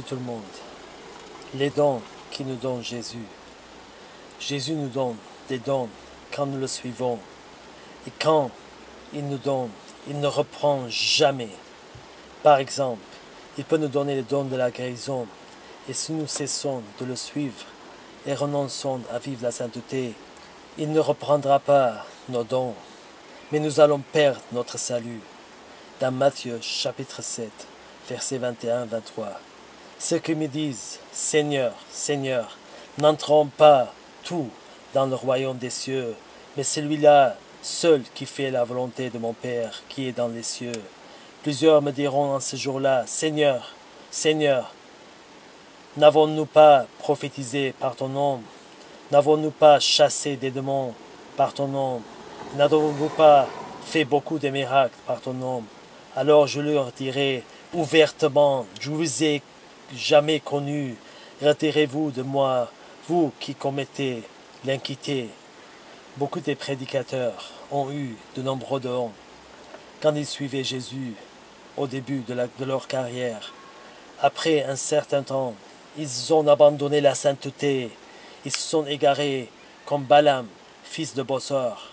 Salut tout le monde. Les dons qui nous donne Jésus. Jésus nous donne des dons quand nous le suivons. Et quand il nous donne, il ne reprend jamais. Par exemple, il peut nous donner le don de la guérison. Et si nous cessons de le suivre et renonçons à vivre la sainteté, il ne reprendra pas nos dons. Mais nous allons perdre notre salut. Dans Matthieu chapitre 7, versets 21-23. Ceux qui me disent « Seigneur, Seigneur » n'entreront pas tous dans le royaume des cieux, mais celui-là seul qui fait la volonté de mon Père qui est dans les cieux. Plusieurs me diront en ce jour-là « Seigneur, Seigneur, n'avons-nous pas prophétisé par ton nom? N'avons-nous pas chassé des démons par ton nom? N'avons-nous pas fait beaucoup de miracles par ton nom? » Alors je leur dirai ouvertement, je vous ai jamais connu, retirez-vous de moi, vous qui commettez l'iniquité. Beaucoup de prédicateurs ont eu de nombreux dons quand ils suivaient Jésus au début de leur carrière. Après un certain temps, ils ont abandonné la sainteté, ils se sont égarés comme Balaam, fils de Bossor,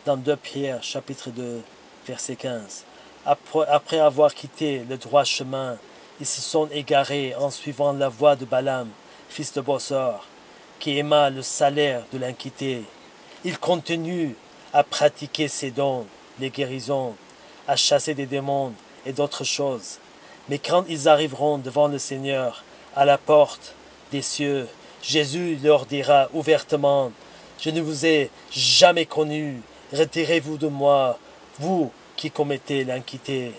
dans 2 Pierre chapitre 2, verset 15. Après avoir quitté le droit chemin, ils se sont égarés en suivant la voie de Balaam, fils de Bossor, qui aima le salaire de l'iniquité. Ils continuent à pratiquer ces dons, les guérisons, à chasser des démons et d'autres choses. Mais quand ils arriveront devant le Seigneur, à la porte des cieux, Jésus leur dira ouvertement, « Je ne vous ai jamais connu, retirez-vous de moi, vous qui commettez l'iniquité. »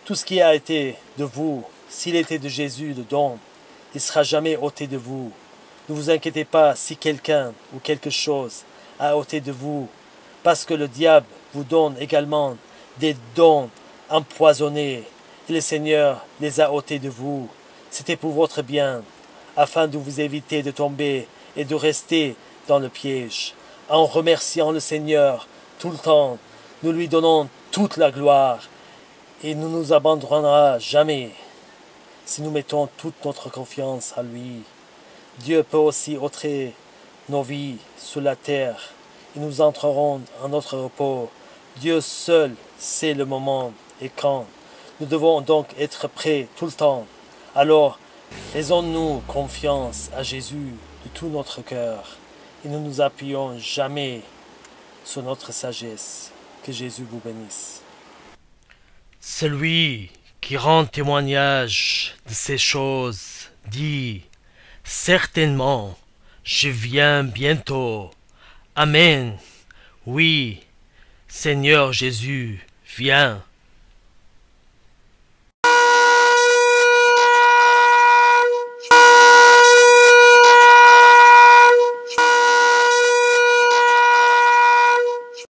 Tout ce qui a été de vous, s'il était de Jésus le don, il ne sera jamais ôté de vous. Ne vous inquiétez pas si quelqu'un ou quelque chose a ôté de vous, parce que le diable vous donne également des dons empoisonnés, et le Seigneur les a ôtés de vous. C'était pour votre bien, afin de vous éviter de tomber et de rester dans le piège. En remerciant le Seigneur tout le temps, nous lui donnons toute la gloire, et il ne nous abandonnera jamais si nous mettons toute notre confiance à lui. Dieu peut aussi ôter nos vies sur la terre, et nous entrerons en notre repos. Dieu seul sait le moment et quand. Nous devons donc être prêts tout le temps. Alors, faisons-nous confiance à Jésus de tout notre cœur, et ne nous appuyons jamais sur notre sagesse. Que Jésus vous bénisse. Celui qui rend témoignage de ces choses dit, « Certainement, je viens bientôt. » Amen. Oui, Seigneur Jésus, viens.